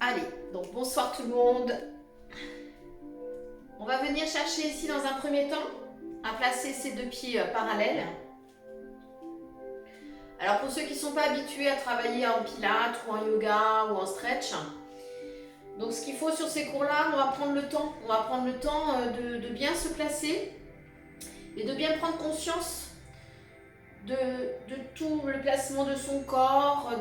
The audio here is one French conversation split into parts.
Allez, donc bonsoir tout le monde. On va venir chercher ici dans un premier temps à placer ces deux pieds parallèles. Alors pour ceux qui ne sont pas habitués à travailler en pilates ou en yoga ou en stretch, donc ce qu'il faut sur ces cours-là, on va prendre le temps. On va prendre le temps de bien se placer et de bien prendre conscience de tout le placement de son corps,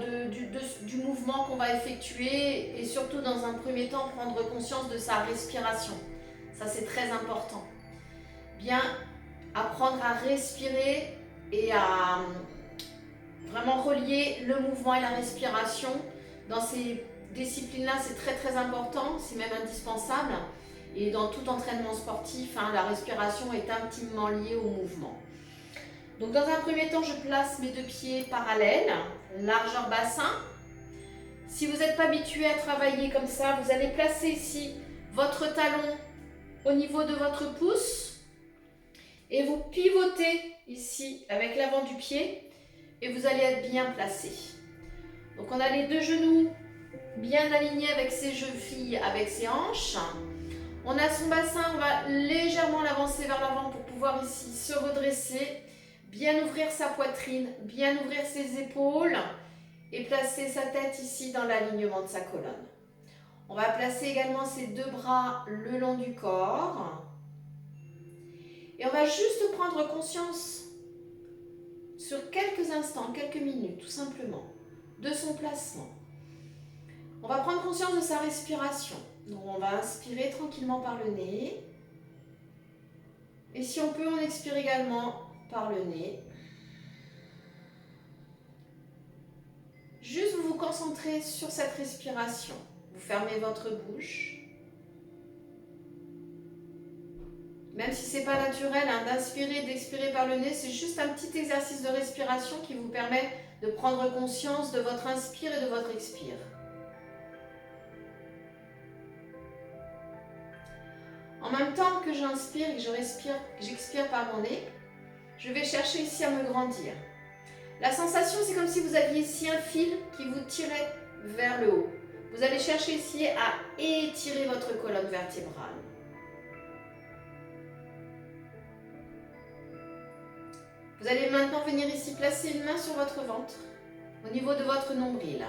du mouvement qu'on va effectuer et surtout dans un premier temps prendre conscience de sa respiration. Ça c'est très important. Bien apprendre à respirer et à vraiment relier le mouvement et la respiration. Dans ces disciplines-là, c'est très important, c'est même indispensable. Et dans tout entraînement sportif, la respiration est intimement liée au mouvement. Donc dans un premier temps, je place mes deux pieds parallèles, largeur bassin. Si vous n'êtes pas habitué à travailler comme ça, vous allez placer ici votre talon au niveau de votre pouce et vous pivotez ici avec l'avant du pied et vous allez être bien placé. Donc on a les deux genoux bien alignés avec ses chevilles, avec ses hanches. On a son bassin, on va légèrement l'avancer vers l'avant pour pouvoir ici se redresser, bien ouvrir sa poitrine, bien ouvrir ses épaules et placer sa tête ici dans l'alignement de sa colonne. On va placer également ses deux bras le long du corps. Et on va juste prendre conscience sur quelques instants, quelques minutes tout simplement, de son placement. On va prendre conscience de sa respiration. Donc on va inspirer tranquillement par le nez. Et si on peut, on expire également par le nez. Juste vous vous concentrez sur cette respiration. Vous fermez votre bouche. Même si ce n'est pas naturel d'inspirer, d'expirer par le nez, c'est juste un petit exercice de respiration qui vous permet de prendre conscience de votre inspire et de votre expire. En même temps que j'inspire et que j'expire par mon nez, je vais chercher ici à me grandir. La sensation, c'est comme si vous aviez ici un fil qui vous tirait vers le haut. Vous allez chercher ici à étirer votre colonne vertébrale. Vous allez maintenant venir ici placer une main sur votre ventre, au niveau de votre nombril.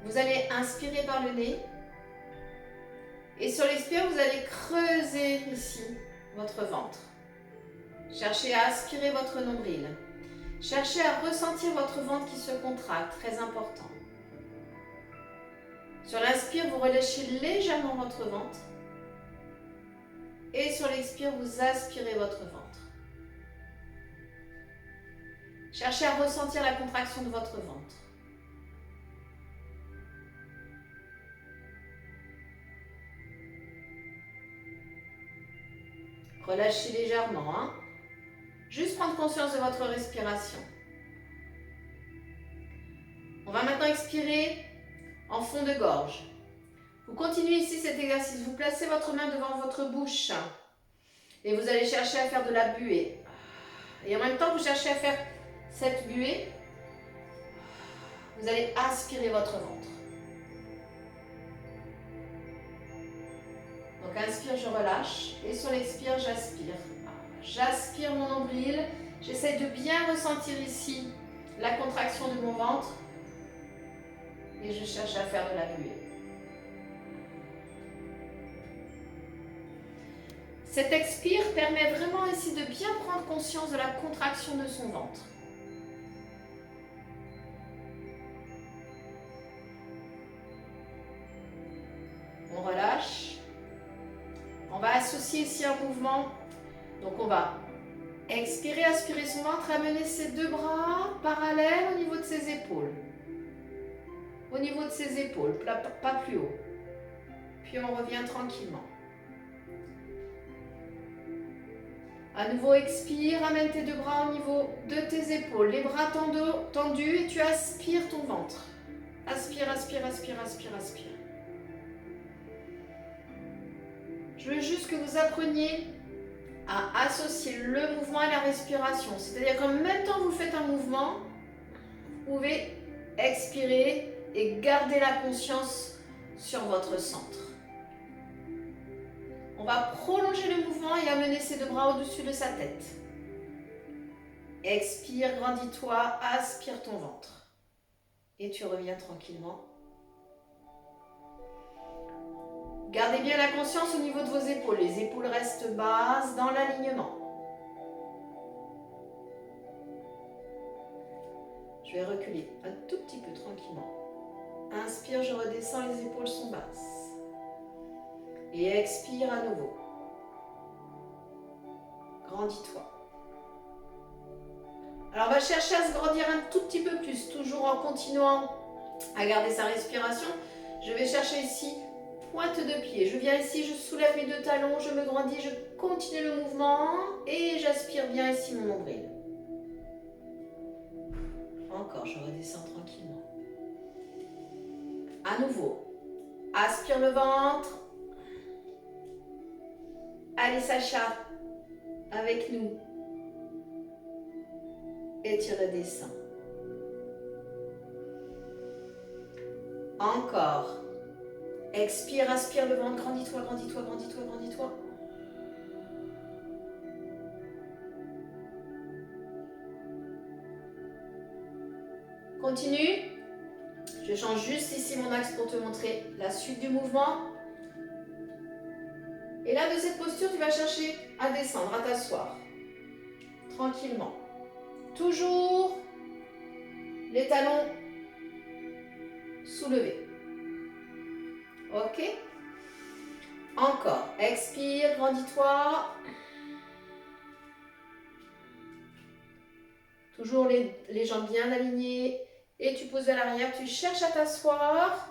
Vous allez inspirer par le nez. Et sur l'expire, vous allez creuser ici votre ventre. Cherchez à aspirer votre nombril. Cherchez à ressentir votre ventre qui se contracte, très important. Sur l'inspire, vous relâchez légèrement votre ventre. Et sur l'expire, vous aspirez votre ventre. Cherchez à ressentir la contraction de votre ventre. Relâchez légèrement. Juste prendre conscience de votre respiration. On va maintenant expirer en fond de gorge. Vous continuez ici cet exercice. Vous placez votre main devant votre bouche et vous allez chercher à faire de la buée. Et en même temps, vous cherchez à faire cette buée. Vous allez aspirer votre ventre. Donc inspire, je relâche. Et sur l'expire, j'aspire. J'aspire mon nombril. J'essaie de bien ressentir ici la contraction de mon ventre. Et je cherche à faire de la buée. Cet expire permet vraiment ici de bien prendre conscience de la contraction de son ventre. On relâche. On va associer ici un mouvement. Donc on va expirer, aspirer son ventre, amener ses deux bras parallèles au niveau de ses épaules. Au niveau de ses épaules, pas plus haut. Puis on revient tranquillement. À nouveau, expire, amène tes deux bras au niveau de tes épaules. Les bras tendus et tu aspires ton ventre. Aspire, aspire, aspire, aspire, aspire. Je veux juste que vous appreniez à associer le mouvement et la respiration. C'est-à-dire qu'en même temps que vous faites un mouvement, vous pouvez expirer et gardez la conscience sur votre centre. On va prolonger le mouvement et amener ses deux bras au-dessus de sa tête. Expire, grandis-toi, aspire ton ventre. Et tu reviens tranquillement. Gardez bien la conscience au niveau de vos épaules. Les épaules restent basses dans l'alignement. Je vais reculer un tout petit peu tranquillement. Inspire, je redescends, les épaules sont basses. Et expire à nouveau. Grandis-toi. Alors on va chercher à se grandir un tout petit peu plus, toujours en continuant à garder sa respiration. Je vais chercher ici, pointe de pied. Je viens ici, je soulève mes deux talons, je me grandis, je continue le mouvement et j'aspire bien ici mon nombril. Encore, je redescends tranquillement. À nouveau, aspire le ventre. Allez Sacha, avec nous. Et tu redescends. Encore. Expire, aspire le ventre. Grandis-toi, grandis-toi, grandis-toi, grandis-toi. Continue. Je change juste ici mon axe pour te montrer la suite du mouvement. Et là, de cette posture, tu vas chercher à descendre, à t'asseoir. Tranquillement. Toujours les talons soulevés. Ok? Encore. Expire, grandis-toi. Toujours les jambes bien alignées. Et tu poses vers l'arrière. Tu cherches à t'asseoir.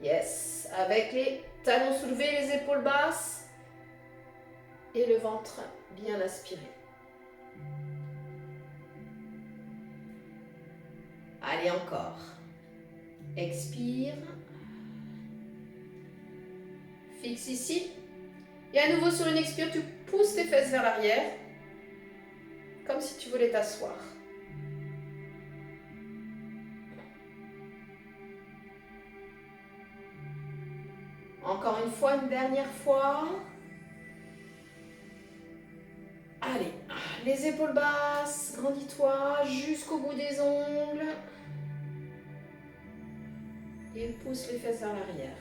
Yes. Avec les talons soulevés, les épaules basses. Et le ventre bien aspiré. Allez, encore. Expire. Fixe ici. Et à nouveau sur une expire, tu pousses tes fesses vers l'arrière. Comme si tu voulais t'asseoir. Encore une fois, une dernière fois. Allez, les épaules basses, grandis-toi jusqu'au bout des ongles. Et pousse les fesses vers l'arrière.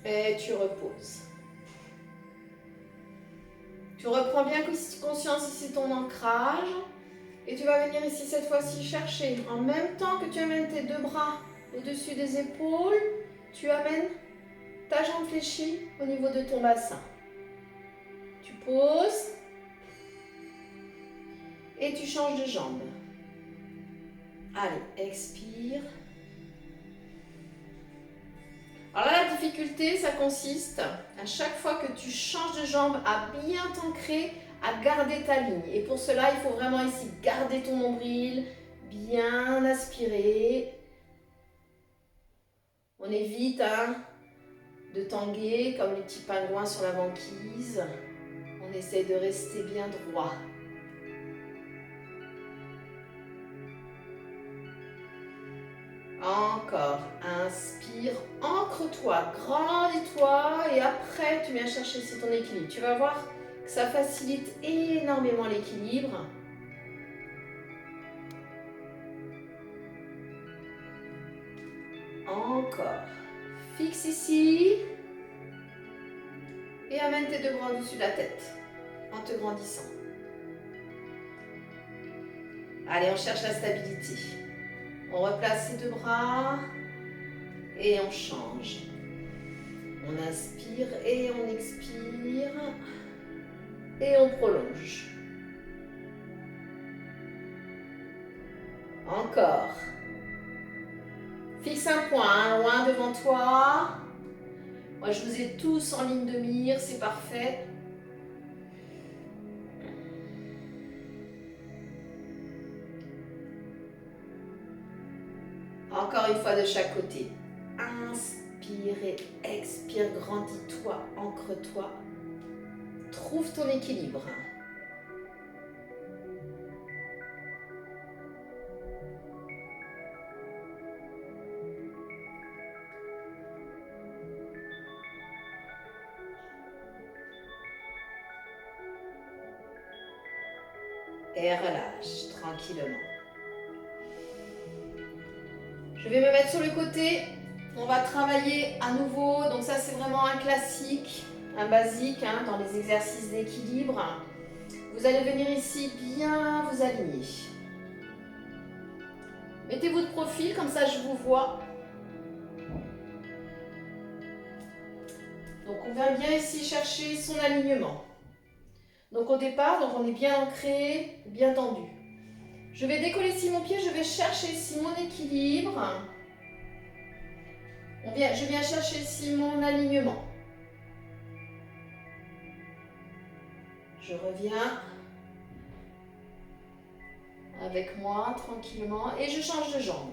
Et tu reposes. Tu reprends bien conscience ici ton ancrage. Et tu vas venir ici cette fois-ci chercher, en même temps que tu amènes tes deux bras au-dessus des épaules, tu amènes ta jambe fléchie au niveau de ton bassin. Tu poses et tu changes de jambe. Allez, expire. Alors là, la difficulté, ça consiste à chaque fois que tu changes de jambe à bien t'ancrer, à garder ta ligne. Et pour cela, il faut vraiment ici garder ton nombril, bien aspirer. On évite de tanguer comme les petits pingouins sur la banquise. On essaie de rester bien droit. Encore, inspire, ancre-toi, grandis-toi et après tu viens chercher ici ton équilibre. Tu vas voir que ça facilite énormément l'équilibre. Encore, fixe ici et amène tes deux bras au-dessus de la tête en te grandissant. Allez, on cherche la stabilité. On replace ses deux bras et on change. On inspire et on expire et on prolonge. Encore. Fixe un point loin devant toi. Moi, je vous ai tous en ligne de mire, c'est parfait. Encore une fois de chaque côté. Inspire et expire, grandis-toi, ancre-toi. Trouve ton équilibre. Et relâche tranquillement. Je vais me mettre sur le côté. On va travailler à nouveau. Donc ça, c'est vraiment un classique, un basique dans les exercices d'équilibre. Vous allez venir ici bien vous aligner. Mettez-vous de profil, comme ça je vous vois. Donc on vient bien ici chercher son alignement. Donc au départ, on est bien ancré, bien tendu. Je vais décoller ici mon pied, je vais chercher ici mon équilibre. Je viens chercher ici mon alignement. Je reviens avec moi tranquillement et je change de jambe.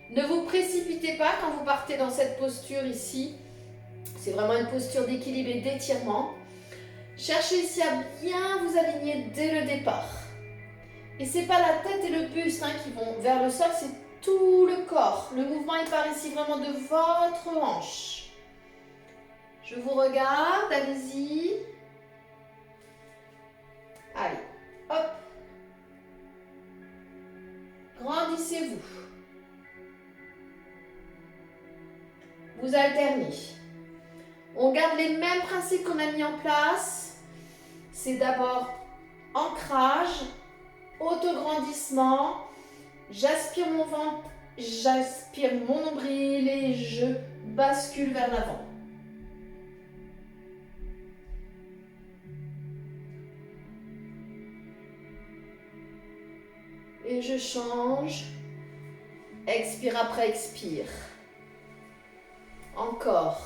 Ne vous précipitez pas quand vous partez dans cette posture ici. C'est vraiment une posture d'équilibre et d'étirement. Cherchez ici à bien vous aligner dès le départ. Et ce n'est pas la tête et le buste qui vont vers le sol, c'est tout le corps. Le mouvement il part ici vraiment de votre hanche. Je vous regarde, allez-y. Allez, hop. Grandissez-vous. Vous alternez. On garde les mêmes principes qu'on a mis en place. C'est d'abord ancrage, autograndissement. J'aspire mon ventre, j'aspire mon nombril et je bascule vers l'avant. Et je change. Expire après expire. Encore.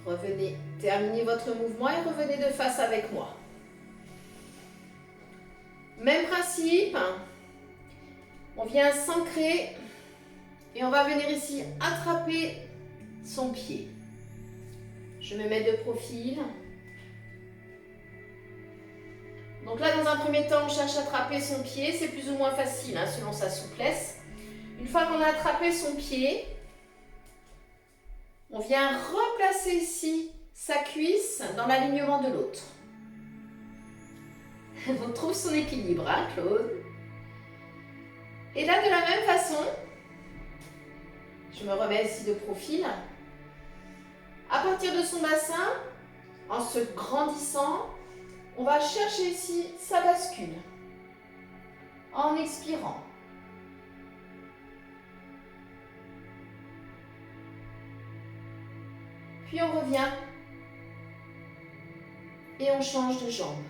Revenez, terminez votre mouvement et revenez de face avec moi. Même principe, on vient s'ancrer et on va venir ici attraper son pied. Je me mets de profil. Donc là, dans un premier temps, on cherche à attraper son pied. C'est plus ou moins facile selon sa souplesse. Une fois qu'on a attrapé son pied, on vient replacer ici sa cuisse dans l'alignement de l'autre. On trouve son équilibre, Claude. Et là, de la même façon, je me remets ici de profil. À partir de son bassin, en se grandissant, on va chercher ici sa bascule. En expirant. Puis on revient. Et on change de jambe.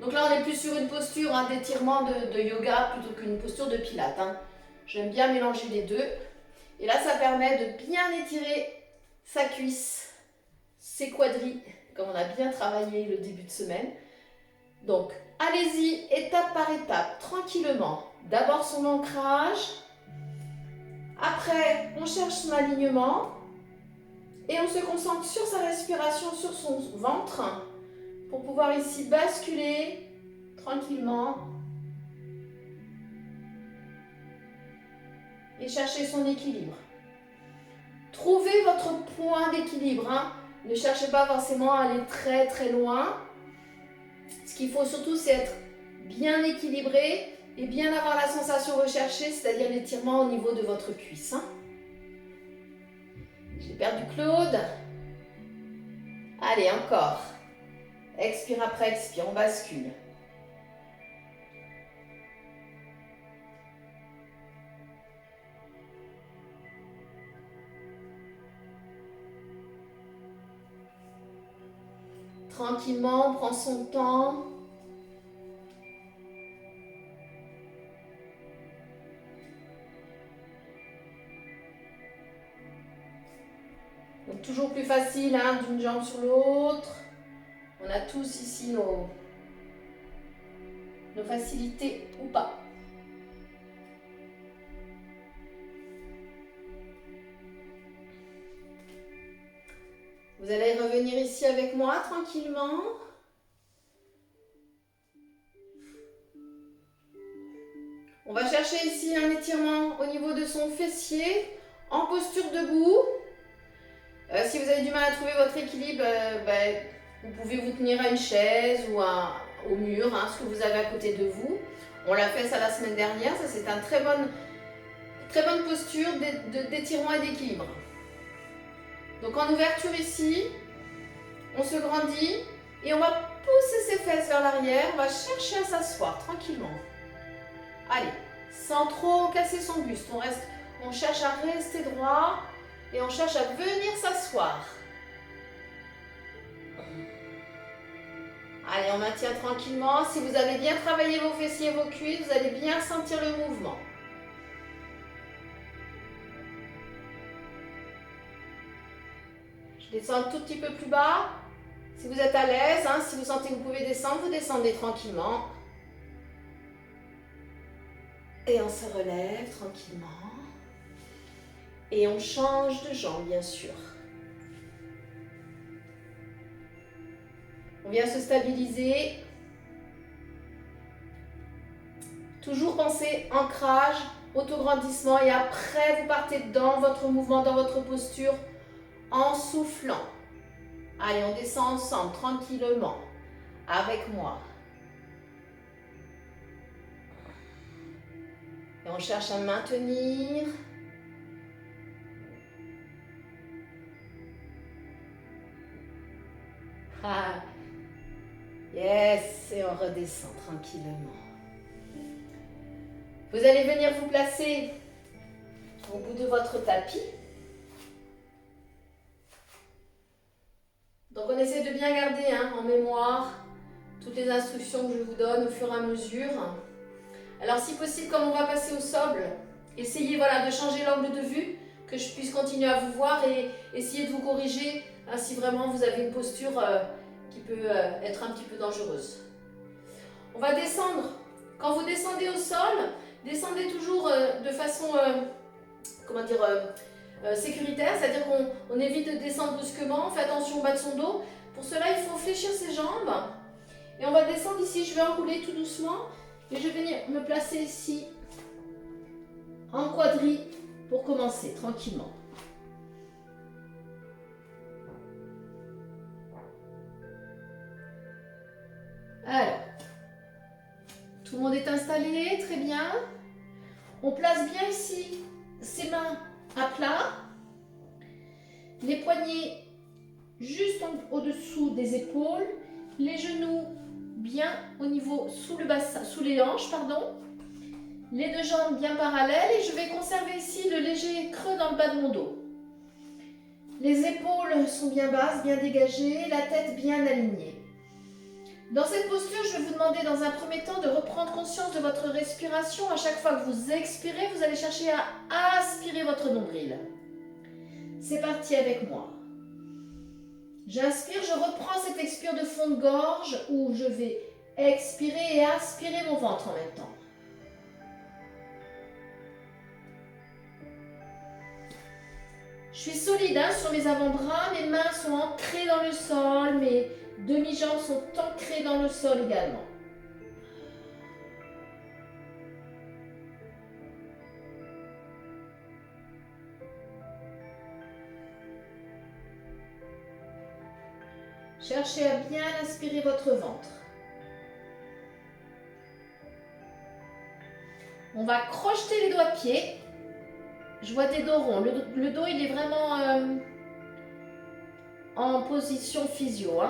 Donc là, on est plus sur une posture d'étirement de yoga plutôt qu'une posture de pilates. J'aime bien mélanger les deux. Et là, ça permet de bien étirer sa cuisse, ses quadris, comme on a bien travaillé le début de semaine. Donc, allez-y, étape par étape, tranquillement. D'abord son ancrage. Après, on cherche son alignement. Et on se concentre sur sa respiration, sur son ventre, pour pouvoir ici basculer tranquillement et chercher son équilibre. Trouvez votre point d'équilibre. Ne cherchez pas forcément à aller très très loin. Ce qu'il faut surtout, c'est être bien équilibré et bien avoir la sensation recherchée, c'est-à-dire l'étirement au niveau de votre cuisse. J'ai perdu Claude. Allez, encore. Expire après expire, on bascule. Tranquillement, on prend son temps. Donc toujours plus facile hein, d'une jambe sur l'autre. On a tous ici nos facilités ou pas. Vous allez revenir ici avec moi tranquillement. On va chercher ici un étirement au niveau de son fessier, en posture debout. Si vous avez du mal à trouver votre équilibre, vous pouvez vous tenir à une chaise ou au mur, hein, ce que vous avez à côté de vous. On l'a fait ça la semaine dernière, ça c'est une très bonne posture d'étirement et d'équilibre. Donc en ouverture ici, on se grandit et on va pousser ses fesses vers l'arrière, on va chercher à s'asseoir tranquillement. Allez, sans trop casser son buste, on cherche à rester droit et on cherche à venir s'asseoir. Allez, on maintient tranquillement. Si vous avez bien travaillé vos fessiers et vos cuisses, vous allez bien sentir le mouvement. Je descends un tout petit peu plus bas. Si vous êtes à l'aise, hein, si vous sentez que vous pouvez descendre, vous descendez tranquillement. Et on se relève tranquillement. Et on change de jambe, bien sûr. On vient se stabiliser. Toujours penser ancrage, autograndissement et après vous partez dans votre mouvement, dans votre posture en soufflant. Allez, on descend ensemble tranquillement avec moi. Et on cherche à maintenir. Ah, yes, et on redescend tranquillement. Vous allez venir vous placer au bout de votre tapis. Donc on essaie de bien garder en mémoire toutes les instructions que je vous donne au fur et à mesure. Alors si possible, comme on va passer au sol, essayez de changer l'angle de vue, que je puisse continuer à vous voir et essayer de vous corriger si vraiment vous avez une posture qui peut être un petit peu dangereuse. On va descendre. Quand vous descendez au sol, descendez toujours de façon sécuritaire, c'est-à-dire qu'on évite de descendre brusquement, on fait attention au bas de son dos. Pour cela, il faut fléchir ses jambes. Et on va descendre ici, je vais enrouler tout doucement. Et je vais venir me placer ici, en quadrille, pour commencer tranquillement. Alors, tout le monde est installé, très bien. On place bien ici ses mains à plat, les poignets juste au-dessous des épaules, les genoux bien au niveau sous les hanches, les deux jambes bien parallèles et je vais conserver ici le léger creux dans le bas de mon dos. Les épaules sont bien basses, bien dégagées, la tête bien alignée. Dans cette posture, je vais vous demander dans un premier temps de reprendre conscience de votre respiration. À chaque fois que vous expirez, vous allez chercher à aspirer votre nombril. C'est parti avec moi. J'inspire, je reprends cette expire de fond de gorge où je vais expirer et aspirer mon ventre en même temps. Je suis solide sur mes avant-bras, mes mains sont ancrées dans le sol, mes demi-jambes sont ancrées dans le sol également. Cherchez à bien aspirer votre ventre. On va crocheter les doigts de pied. Je vois des dos ronds. Le dos, il est vraiment en position physio.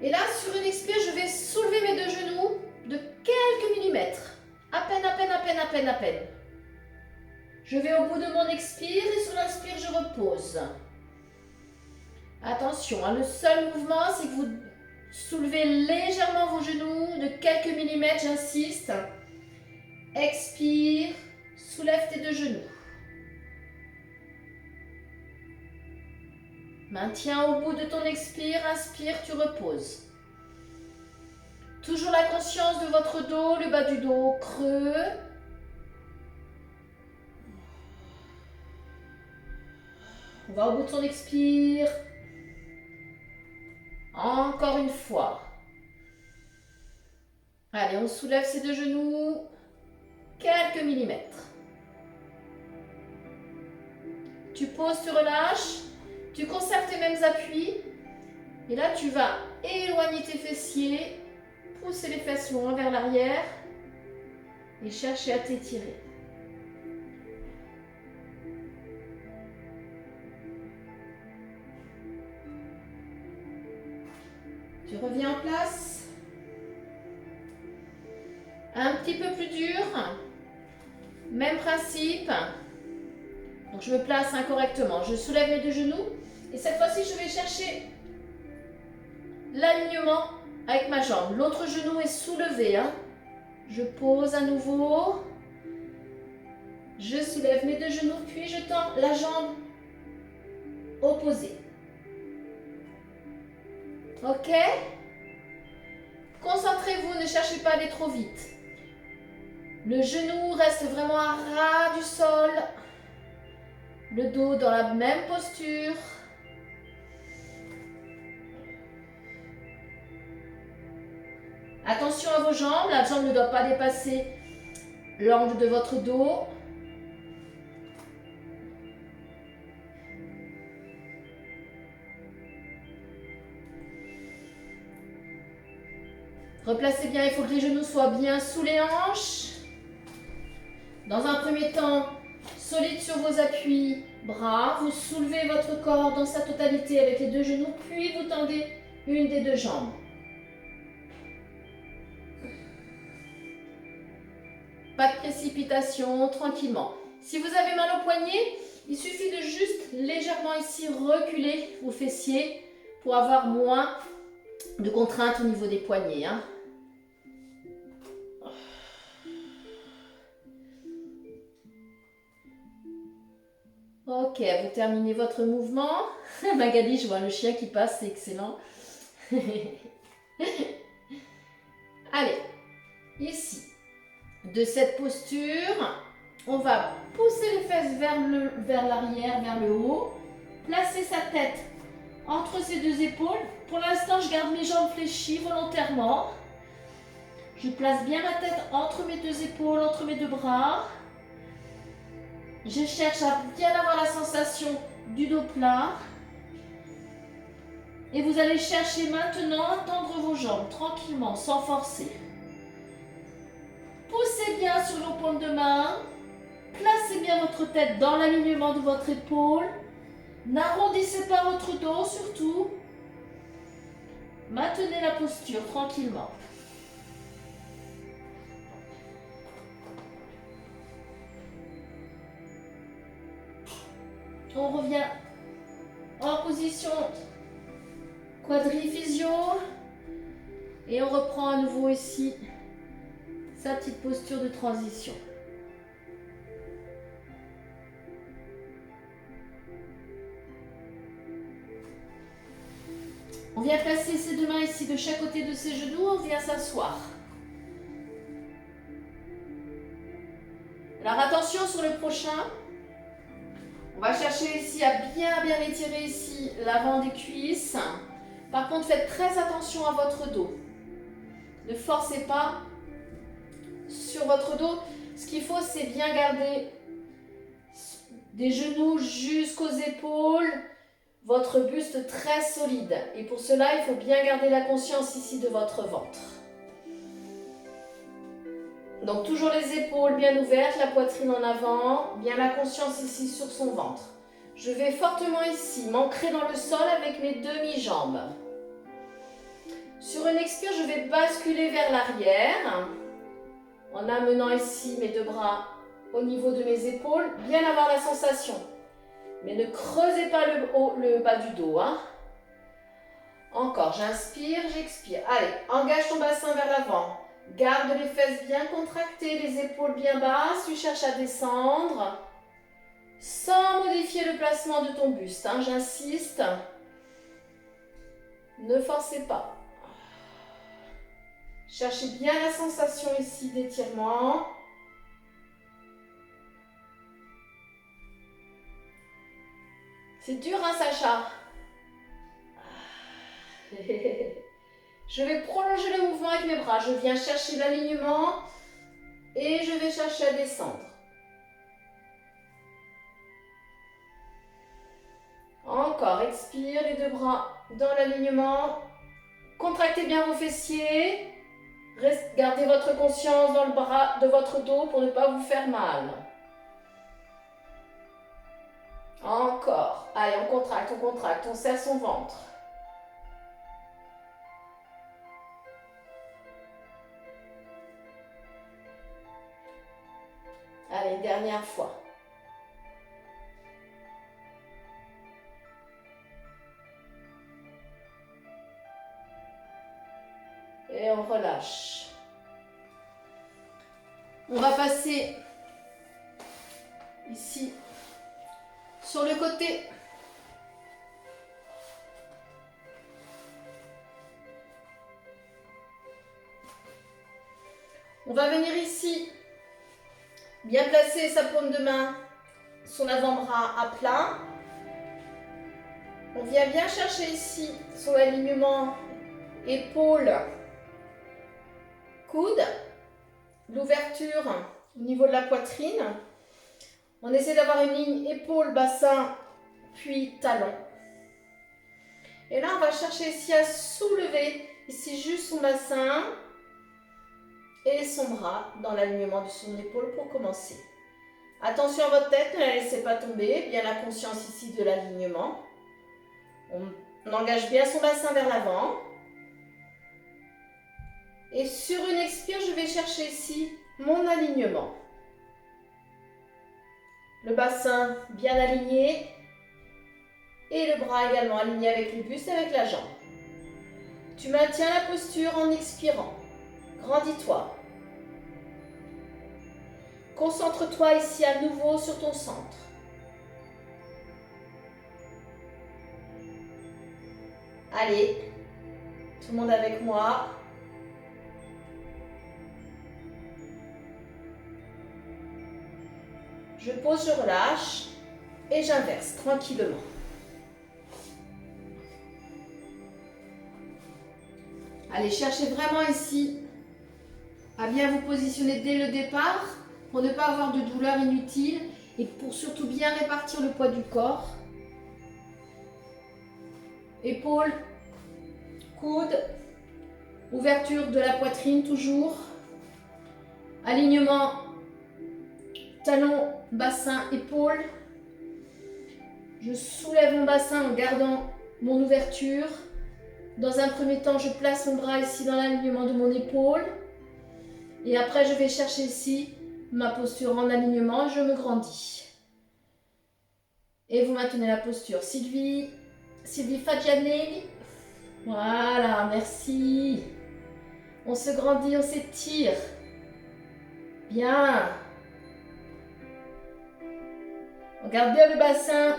Et là, sur une expire, je vais soulever mes deux genoux de quelques millimètres. À peine, à peine, à peine, à peine, à peine. Je vais au bout de mon expire et sur l'inspire, je repose. Attention, le seul mouvement, c'est que vous soulevez légèrement vos genoux de quelques millimètres, j'insiste. Expire, soulève tes deux genoux. Maintiens au bout de ton expire, inspire, tu reposes. Toujours la conscience de votre dos, le bas du dos creux. On va au bout de son expire. Encore une fois. Allez, on soulève ses deux genoux. Quelques millimètres. Tu poses, tu relâches. Tu conserves tes mêmes appuis. Et là, tu vas éloigner tes fessiers. Pousser les fesses loin vers l'arrière. Et chercher à t'étirer. Tu reviens en place. Un petit peu plus dur. Même principe. Donc je me place correctement. Je soulève mes deux genoux. Et cette fois-ci, je vais chercher l'alignement avec ma jambe. L'autre genou est soulevé. Je pose à nouveau. Je soulève mes deux genoux, puis je tends la jambe opposée. Ok? Concentrez-vous, ne cherchez pas à aller trop vite. Le genou reste vraiment à ras du sol. Le dos dans la même posture. Attention à vos jambes, la jambe ne doit pas dépasser l'angle de votre dos. Replacez bien, il faut que les genoux soient bien sous les hanches. Dans un premier temps, solide sur vos appuis, bras, vous soulevez votre corps dans sa totalité avec les deux genoux, puis vous tendez une des deux jambes. Pas de précipitation, tranquillement. Si vous avez mal au poignet, il suffit de juste légèrement ici reculer vos fessiers pour avoir moins de contraintes au niveau des poignets. Ok, vous terminez votre mouvement. Magali, je vois le chien qui passe, c'est excellent. Allez, ici, de cette posture, on va pousser les fesses vers l'arrière, vers le haut. Placer sa tête entre ses deux épaules. Pour l'instant, je garde mes jambes fléchies volontairement. Je place bien ma tête entre mes deux épaules, entre mes deux bras. Je cherche à bien avoir la sensation du dos plat. Et vous allez chercher maintenant à tendre vos jambes tranquillement, sans forcer. Poussez bien sur vos paumes de main. Placez bien votre tête dans l'alignement de votre épaule. N'arrondissez pas votre dos surtout. Maintenez la posture tranquillement. On revient en position quadriphysio et on reprend à nouveau ici sa petite posture de transition. On vient placer ses deux mains ici de chaque côté de ses genoux, on vient s'asseoir. Alors attention sur le prochain. On va chercher ici à bien étirer ici l'avant des cuisses. Par contre, faites très attention à votre dos. Ne forcez pas sur votre dos. Ce qu'il faut, c'est bien garder des genoux jusqu'aux épaules, votre buste très solide. Et pour cela, il faut bien garder la conscience ici de votre ventre. Donc toujours les épaules bien ouvertes, la poitrine en avant, bien la conscience ici sur son ventre. Je vais fortement ici m'ancrer dans le sol avec mes demi-jambes. Sur une expire, je vais basculer vers l'arrière en amenant ici mes deux bras au niveau de mes épaules, bien avoir la sensation. Mais ne creusez pas le bas du dos. Encore, j'inspire, j'expire. Allez, engage ton bassin vers l'avant. Garde les fesses bien contractées, les épaules bien basses. Tu cherches à descendre sans modifier le placement de ton buste. J'insiste. Ne forcez pas. Cherchez bien la sensation ici d'étirement. C'est dur, hein, Sacha? Je vais prolonger le mouvement avec mes bras. Je viens chercher l'alignement et je vais chercher à descendre. Encore, expire, les deux bras dans l'alignement. Contractez bien vos fessiers. Gardez votre conscience dans le bras de votre dos pour ne pas vous faire mal. Encore. Allez, on contracte, on serre son ventre. Allez, une dernière fois. Et on relâche. On va passer ici sur le côté. On va venir ici, bien placer sa paume de main, son avant-bras à plat. On vient bien chercher ici son alignement épaule, coude, l'ouverture au niveau de la poitrine. On essaie d'avoir une ligne épaule, bassin, puis talon. Et là, on va chercher ici à soulever ici juste son bassin et son bras dans l'alignement de son épaule pour commencer. Attention à votre tête, ne la laissez pas tomber, bien la conscience ici de l'alignement. On engage bien son bassin vers l'avant. Et sur une expire, je vais chercher ici mon alignement. Le bassin bien aligné et le bras également aligné avec le buste et avec la jambe. Tu maintiens la posture en expirant. Grandis-toi. Concentre-toi ici à nouveau sur ton centre. Allez, tout le monde avec moi. Je pose, je relâche et j'inverse tranquillement. Allez, cherchez vraiment ici à bien vous positionner dès le départ pour ne pas avoir de douleur inutile et pour surtout bien répartir le poids du corps. Épaules, coudes, ouverture de la poitrine toujours, alignement, talon, bassin, épaule. Je soulève mon bassin en gardant mon ouverture. Dans un premier temps, je place mon bras ici dans l'alignement de mon épaule. Et après, je vais chercher ici ma posture en alignement. Je me grandis. Et vous maintenez la posture. Sylvie Faggianelli. Voilà, merci. On se grandit, on s'étire. Bien. On garde bien le bassin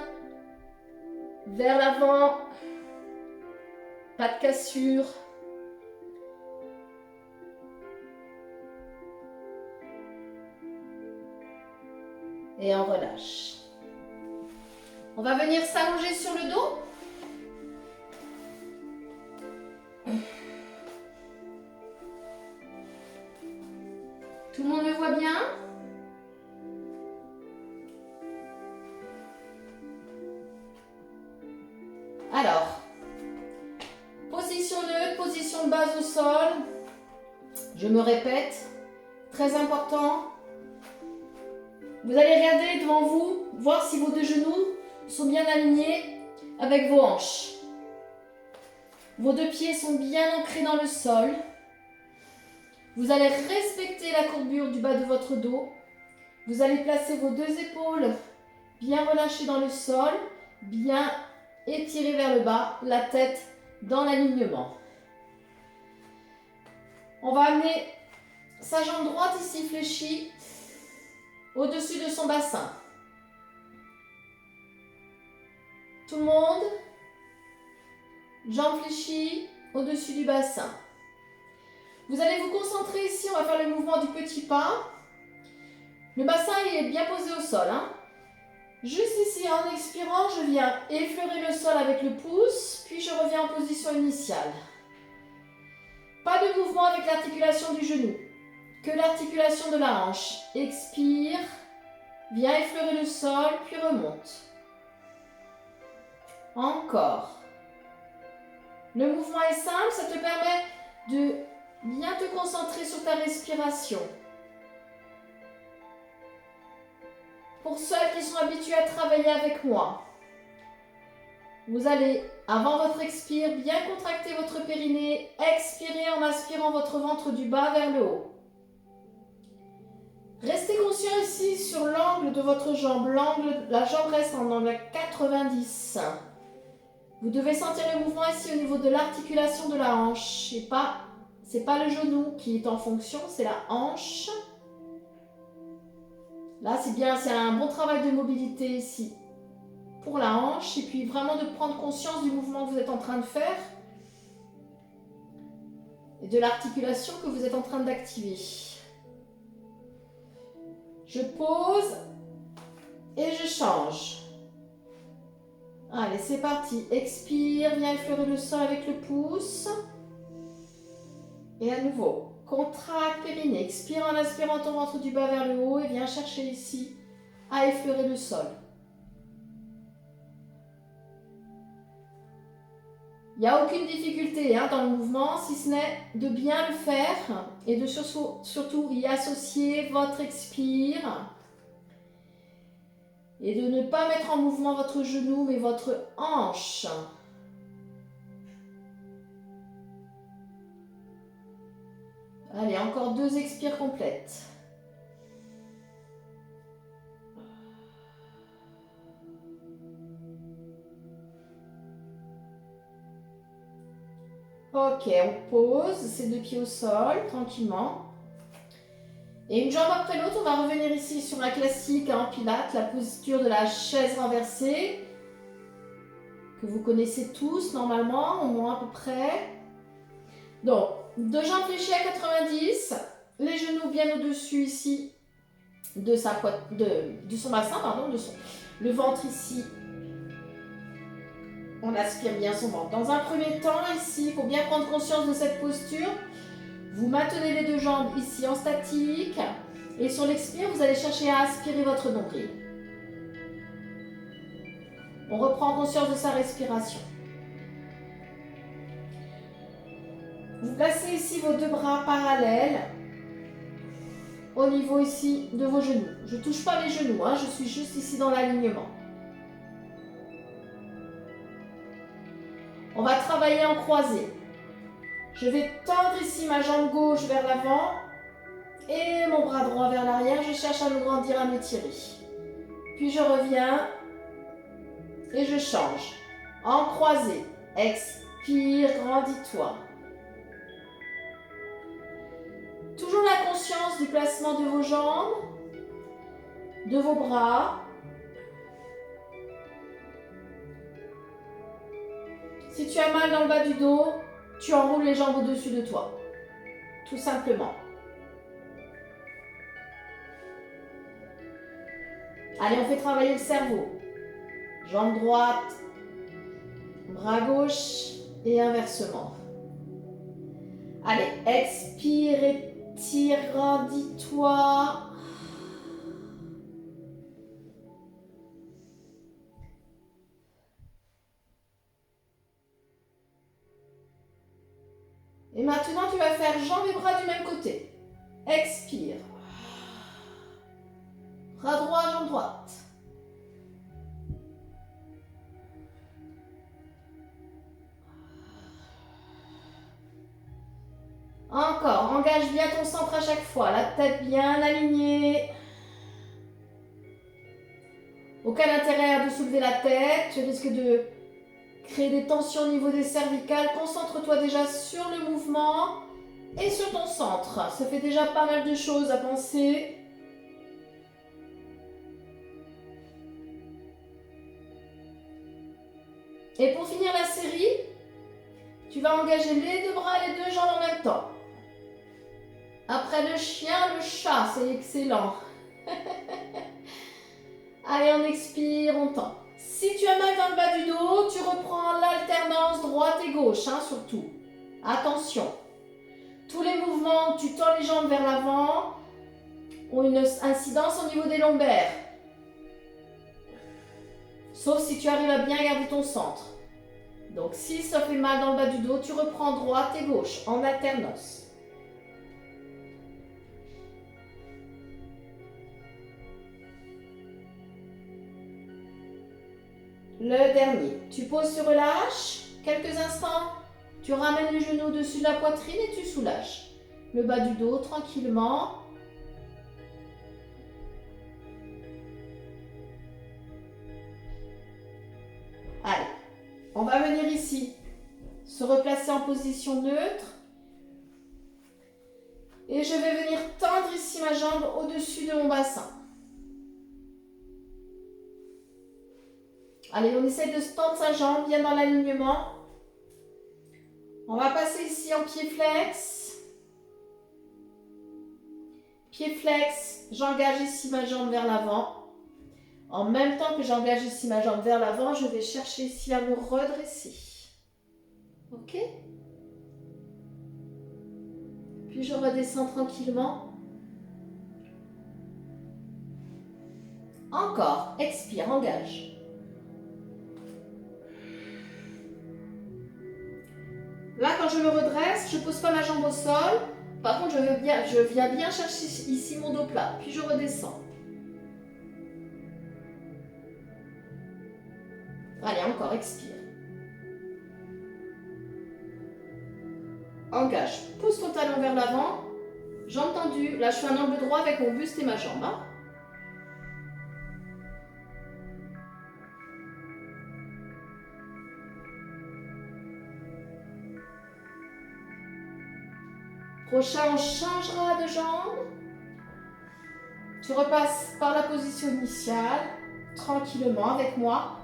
vers l'avant. Pas de cassure. Et on relâche. On va venir s'allonger sur le dos. Tout le monde me voit bien? Alors, position neutre, position de base au sol. Je me répète, très important. Vous allez regarder devant vous, voir si vos deux genoux sont bien alignés avec vos hanches. Vos deux pieds sont bien ancrés dans le sol. Vous allez respecter la courbure du bas de votre dos. Vous allez placer vos deux épaules bien relâchées dans le sol, bien étirées vers le bas, la tête dans l'alignement. On va amener sa jambe droite ici fléchie au-dessus de son bassin. Tout le monde. Jambes fléchies au-dessus du bassin. Vous allez vous concentrer ici, on va faire le mouvement du petit pas. Le bassin il est bien posé au sol. Hein. Juste ici, en expirant, je viens effleurer le sol avec le pouce, puis je reviens en position initiale. Pas de mouvement avec l'articulation du genou, que l'articulation de la hanche. Expire, viens effleurer le sol, puis remonte. Encore. Le mouvement est simple, ça te permet de bien te concentrer sur ta respiration. Pour ceux qui sont habitués à travailler avec moi, vous allez, avant votre expire, bien contracter votre périnée, expirer en aspirant votre ventre du bas vers le haut. Restez conscient ici sur l'angle de votre jambe. La jambe reste en angle 90. Vous devez sentir le mouvement ici au niveau de l'articulation de la hanche. C'est pas le genou qui est en fonction, c'est la hanche. Là, c'est bien, c'est un bon travail de mobilité ici pour la hanche. Et puis vraiment de prendre conscience du mouvement que vous êtes en train de faire et de l'articulation que vous êtes en train d'activer. Je pose et je change. Allez, c'est parti. Expire, viens effleurer le sol avec le pouce. Et à nouveau, contracte périnée. Expire en aspirant ton ventre du bas vers le haut et viens chercher ici à effleurer le sol. Il n'y a aucune difficulté dans le mouvement, si ce n'est de bien le faire et de surtout y associer votre expire. Et de ne pas mettre en mouvement votre genou, mais votre hanche. Allez, encore 2 expires complètes. Ok, on pose ses 2 pieds au sol, tranquillement. Et une jambe après l'autre, on va revenir ici sur un classique en pilates, la posture de la chaise renversée, que vous connaissez tous normalement, au moins à peu près. Donc, 2 jambes fléchies à 90, les genoux bien au-dessus ici de son bassin, le ventre ici. On aspire bien son ventre. Dans un premier temps, ici, il faut bien prendre conscience de cette posture. Vous maintenez les 2 jambes ici en statique. Et sur l'expire, vous allez chercher à aspirer votre nombril. On reprend conscience de sa respiration. Vous placez ici vos 2 bras parallèles au niveau ici de vos genoux. Je ne touche pas les genoux, je suis juste ici dans l'alignement. On va travailler en croisée. Je vais tendre ici ma jambe gauche vers l'avant et mon bras droit vers l'arrière. Je cherche à me grandir, à m'étirer. Puis je reviens et je change. En croisée. Expire, grandis-toi. Toujours la conscience du placement de vos jambes, de vos bras. Si tu as mal dans le bas du dos, tu enroules les jambes au-dessus de toi. Tout simplement. Allez, on fait travailler le cerveau. Jambe droite, bras gauche et inversement. Allez, expire, étire, grandis-toi. Et maintenant, tu vas faire jambes et bras du même côté. Expire. Bras droit, jambe droite. Encore, engage bien ton centre à chaque fois. La tête bien alignée. Aucun intérêt de soulever la tête. Tu risques de créer des tensions au niveau des cervicales. Concentre-toi déjà sur le mouvement et sur ton centre. Ça fait déjà pas mal de choses à penser. Et pour finir la série, Tu vas engager les deux bras et les deux jambes en même temps. Après le chien, le chat, c'est excellent. Allez, on expire, on tend. Si tu as mal dans le bas du dos, tu reprends l'alternance droite et gauche, hein, surtout. Attention. Tous les mouvements, tu tends les jambes vers l'avant, ont une incidence au niveau des lombaires. Sauf si tu arrives à bien garder ton centre. Donc si ça fait mal dans le bas du dos, tu reprends droite et gauche en alternance. Le dernier. Tu poses, tu relâches. Quelques instants. Tu ramènes les genoux au-dessus de la poitrine et tu soulages. Le bas du dos tranquillement. Allez, on va venir ici, se replacer en position neutre. Et je vais venir tendre ici ma jambe au-dessus de mon bassin. Allez, on essaie de se tendre sa jambe bien dans l'alignement. On va passer ici en pied flex. Pied flex, j'engage ici ma jambe vers l'avant. En même temps que j'engage ici ma jambe vers l'avant, je vais chercher ici à me redresser. Ok? Puis je redescends tranquillement. Encore, expire, engage. Là, quand je me redresse, je ne pose pas ma jambe au sol. Par contre, je viens bien chercher ici mon dos plat. Puis je redescends. Allez, encore, expire. Engage. Pousse ton talon vers l'avant. Jambes tendues. Là, je fais un angle droit avec mon buste et ma jambe. Hein. Prochain, on changera de jambe. Tu repasses par la position initiale, tranquillement avec moi.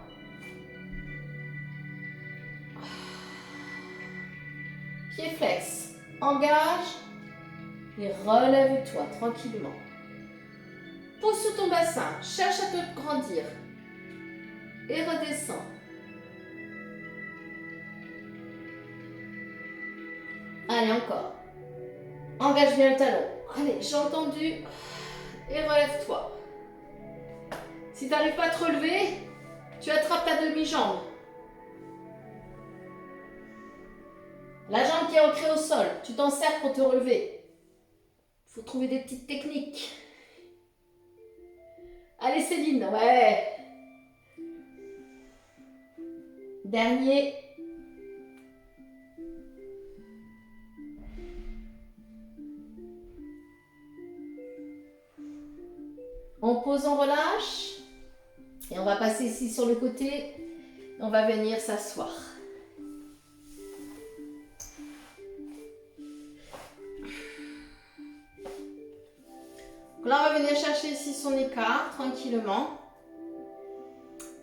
Pied flex, engage et relève-toi tranquillement. Pose sous ton bassin, cherche à te grandir et redescends. Allez, encore. Engage bien le talon. Allez, j'ai entendu. Et relève-toi. Si tu n'arrives pas à te relever, tu attrapes ta demi-jambe. La jambe qui est ancrée au sol, tu t'en sers pour te relever. Il faut trouver des petites techniques. Allez Céline, ouais. Dernier. On pose, on relâche. Et on va passer ici sur le côté. On va venir s'asseoir. Là, on va venir chercher ici son écart, tranquillement.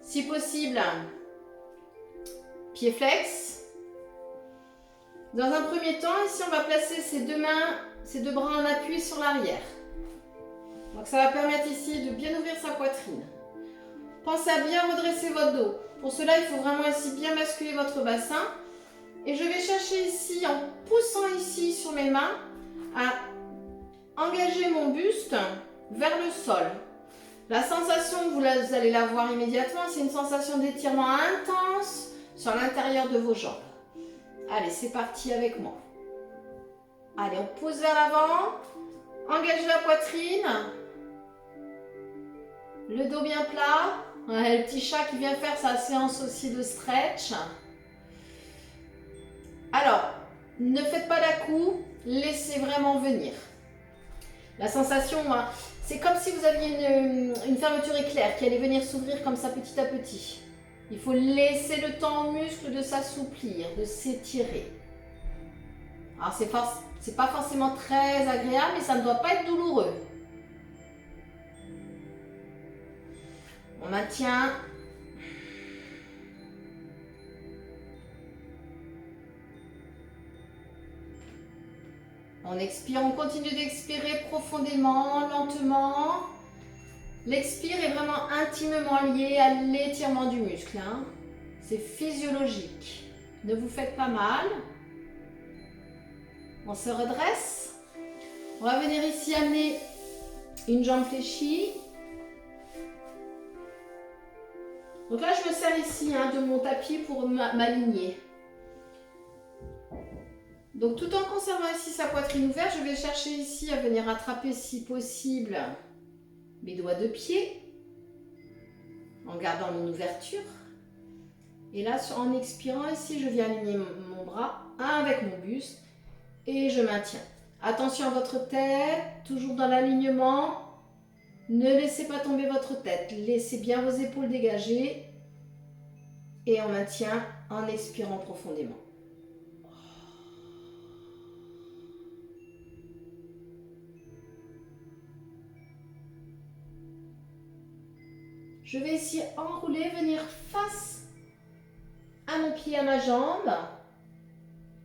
Si possible, pied flex. Dans un premier temps, ici, on va placer ses deux mains, ses deux bras en appui sur l'arrière. Donc, ça va permettre ici de bien ouvrir sa poitrine. Pensez à bien redresser votre dos. Pour cela, il faut vraiment ici bien basculer votre bassin. Et je vais chercher ici, en poussant ici sur mes mains, à engager mon buste vers le sol. La sensation, vous allez la voir immédiatement, c'est une sensation d'étirement intense sur l'intérieur de vos jambes. Allez, c'est parti avec moi. Allez, on pousse vers l'avant, engage la poitrine, le dos bien plat. Ouais, le petit chat qui vient faire sa séance aussi de stretch. Alors, ne faites pas d'à-coups, laissez vraiment venir. La sensation, c'est comme si vous aviez une fermeture éclair qui allait venir s'ouvrir comme ça petit à petit. Il faut laisser le temps aux muscles de s'assouplir, de s'étirer. Alors, c'est pas forcément très agréable, mais ça ne doit pas être douloureux. On maintient. On expire, on continue d'expirer profondément, lentement. L'expire est vraiment intimement lié à l'étirement du muscle, hein. C'est physiologique. Ne vous faites pas mal. On se redresse. On va venir ici amener une jambe fléchie. Donc là, je me sers ici de mon tapis pour m'aligner. Donc tout en conservant ici sa poitrine ouverte, je vais chercher ici à venir attraper si possible mes doigts de pied en gardant mon ouverture. Et là, en expirant ici, je viens aligner mon bras avec mon buste et je maintiens. Attention à votre tête, toujours dans l'alignement. Ne laissez pas tomber votre tête. Laissez bien vos épaules dégagées. Et on maintient en expirant profondément. Je vais ici enrouler, venir face à mon pied, à ma jambe.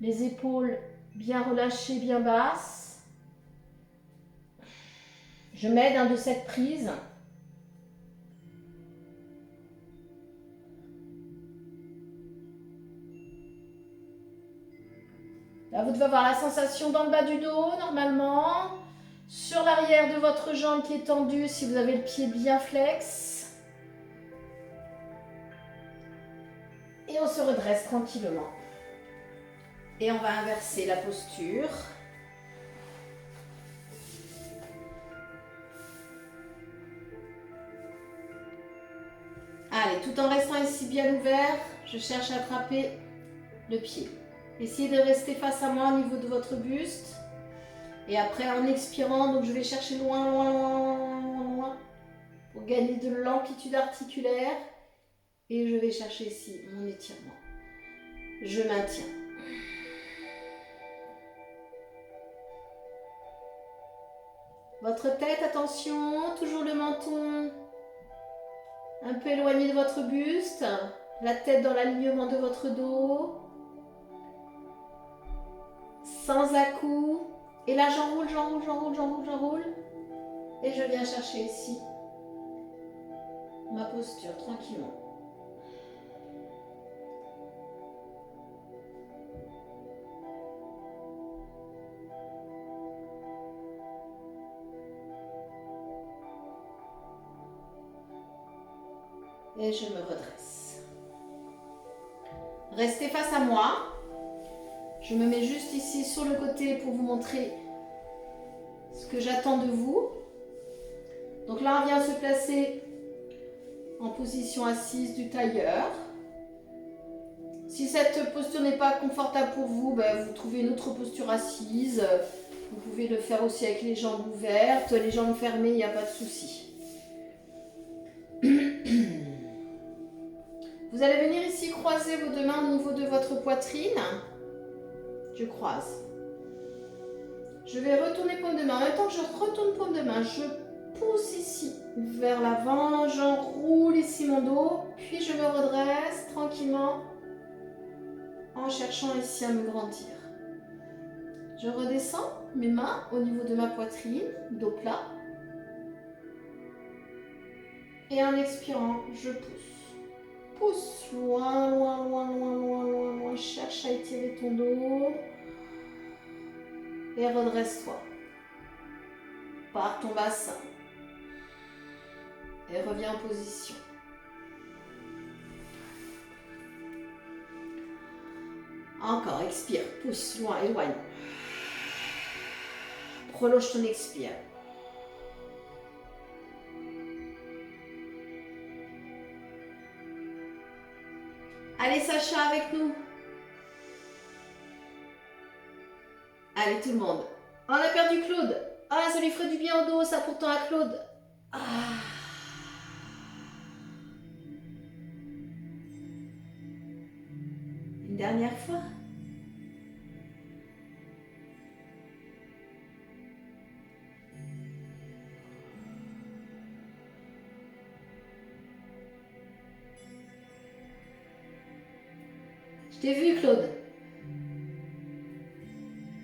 Les épaules bien relâchées, bien basses. Je m'aide de cette prise. Là, vous devez avoir la sensation dans le bas du dos, normalement. Sur l'arrière de votre jambe qui est tendue, si vous avez le pied bien flex. Et on se redresse tranquillement. Et on va inverser la posture. Allez, tout en restant ici bien ouvert, je cherche à attraper le pied. Essayez de rester face à moi au niveau de votre buste. Et après, en expirant, donc je vais chercher loin, loin, loin, loin, loin, loin, pour gagner de l'amplitude articulaire. Et je vais chercher ici mon étirement. Je maintiens. Votre tête, attention, toujours le menton un peu éloigné de votre buste. La tête dans l'alignement de votre dos. Sans à-coups. Et là, j'enroule, j'enroule, j'enroule, j'enroule, j'enroule. Et je viens chercher ici ma posture tranquillement. Et je me redresse. Restez face à moi. Je me mets juste ici sur le côté pour vous montrer ce que j'attends de vous. Donc là, on vient se placer en position assise du tailleur. Si cette posture n'est pas confortable pour vous, vous trouvez une autre posture assise. Vous pouvez le faire aussi avec les jambes ouvertes, les jambes fermées, il n'y a pas de souci. Vous allez venir ici croiser vos deux mains au niveau de votre poitrine. Je croise. Je vais retourner paume de main. En même temps que je retourne paume de main, je pousse ici vers l'avant. J'enroule ici mon dos. Puis je me redresse tranquillement en cherchant ici à me grandir. Je redescends mes mains au niveau de ma poitrine, dos plat. Et en expirant, je pousse. Pousse loin, loin, loin, loin, loin, loin, loin. Cherche à étirer ton dos. Et redresse-toi. Par ton bassin. Et reviens en position. Encore, expire. Pousse loin, éloigne. Prolonge ton expire. Allez Sacha avec nous. Allez tout le monde. On a perdu Claude. Ah, ça lui ferait du bien au dos ça pourtant à Claude. Ah. Une dernière fois. Je t'ai vu, Claude.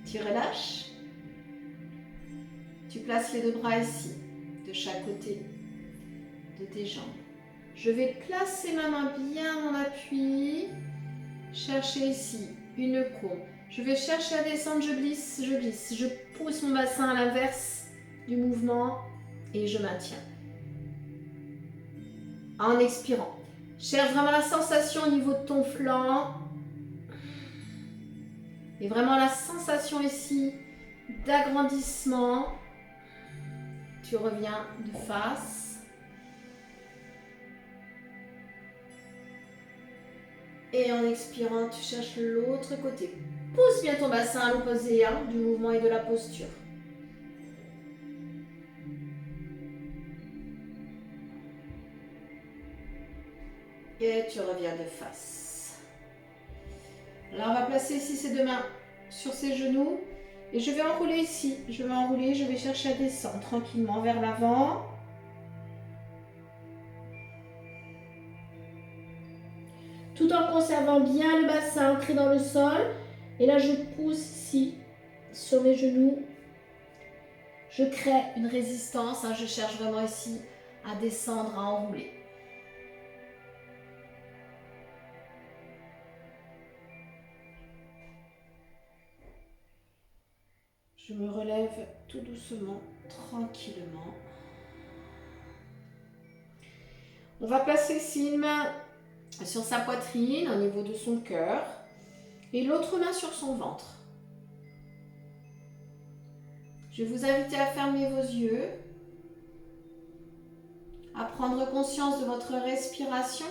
Tu relâches places les deux bras ici, de chaque côté de tes jambes. Je vais placer ma main bien en appui. Chercher ici une côte. Je vais chercher à descendre, je glisse, je glisse. Je pousse mon bassin à l'inverse du mouvement et je maintiens. En expirant. Cherche vraiment la sensation au niveau de ton flanc. Et vraiment la sensation ici d'agrandissement. Tu reviens de face. Et en expirant, tu cherches l'autre côté. Pousse bien ton bassin à l'opposé du mouvement et de la posture. Et tu reviens de face. Là, on va placer ici ses deux mains sur ses genoux. Et je vais enrouler ici. Je vais enrouler, je vais chercher à descendre tranquillement vers l'avant. Tout en conservant bien le bassin ancré dans le sol. Et là, je pousse ici, sur mes genoux. Je crée une résistance. Je cherche vraiment ici à descendre, à enrouler. Je me relève tout doucement, tranquillement. On va placer ici une main sur sa poitrine, au niveau de son cœur, et l'autre main sur son ventre. Je vais vous inviter à fermer vos yeux, à prendre conscience de votre respiration,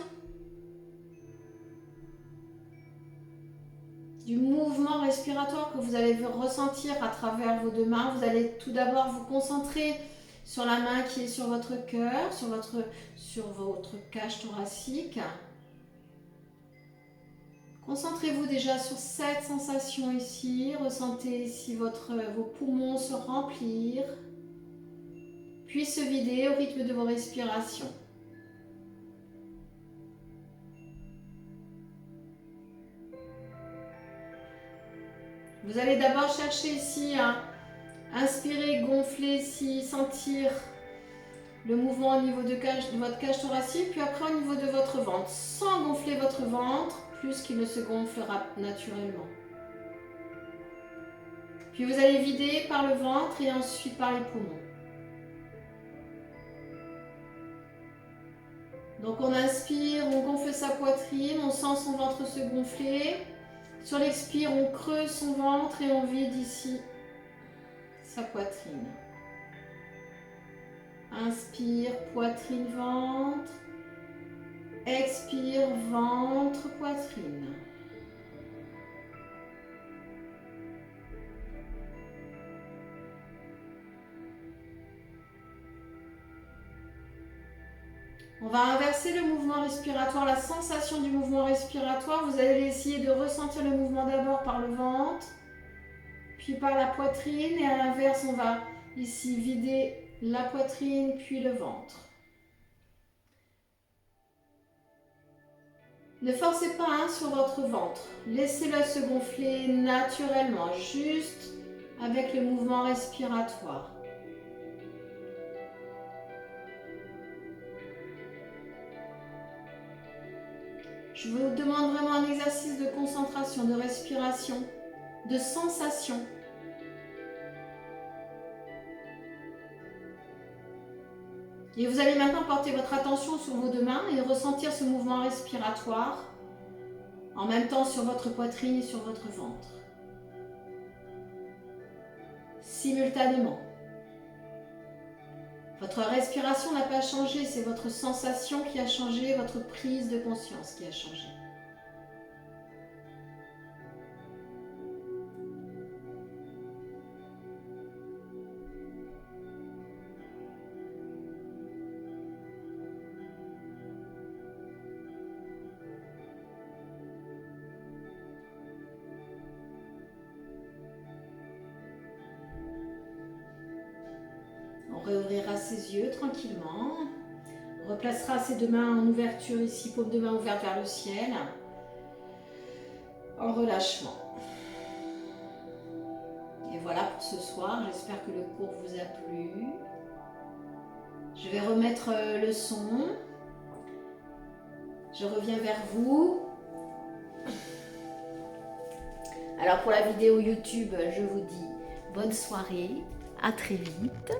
du mouvement respiratoire que vous allez ressentir à travers vos deux mains. Vous allez tout d'abord vous concentrer sur la main qui est sur votre cœur, sur votre cage thoracique. Concentrez-vous déjà sur cette sensation ici. Ressentez ici vos poumons se remplir, puis se vider au rythme de vos respirations. Vous allez d'abord chercher ici à inspirer, gonfler ici, sentir le mouvement au niveau de votre cage thoracique, puis après au niveau de votre ventre, sans gonfler votre ventre, plus qu'il ne se gonflera naturellement. Puis vous allez vider par le ventre et ensuite par les poumons. Donc on inspire, on gonfle sa poitrine, on sent son ventre se gonfler. Sur l'expire, on creuse son ventre et on vide ici sa poitrine. Inspire, poitrine, ventre. Expire, ventre, poitrine. On va inverser le mouvement respiratoire, la sensation du mouvement respiratoire. Vous allez essayer de ressentir le mouvement d'abord par le ventre, puis par la poitrine. Et à l'inverse, on va ici vider la poitrine, puis le ventre. Ne forcez pas sur votre ventre. Laissez-le se gonfler naturellement, juste avec le mouvement respiratoire. Je vous demande vraiment un exercice de concentration, de respiration, de sensation. Et vous allez maintenant porter votre attention sur vos deux mains et ressentir ce mouvement respiratoire en même temps sur votre poitrine et sur votre ventre. Simultanément. Votre respiration n'a pas changé, c'est votre sensation qui a changé, votre prise de conscience qui a changé. On réouvrira ses yeux tranquillement. On replacera ses deux mains en ouverture ici, paume de main ouverte vers le ciel. En relâchement. Et voilà pour ce soir. J'espère que le cours vous a plu. Je vais remettre le son. Je reviens vers vous. Alors pour la vidéo YouTube, je vous dis bonne soirée, à très vite.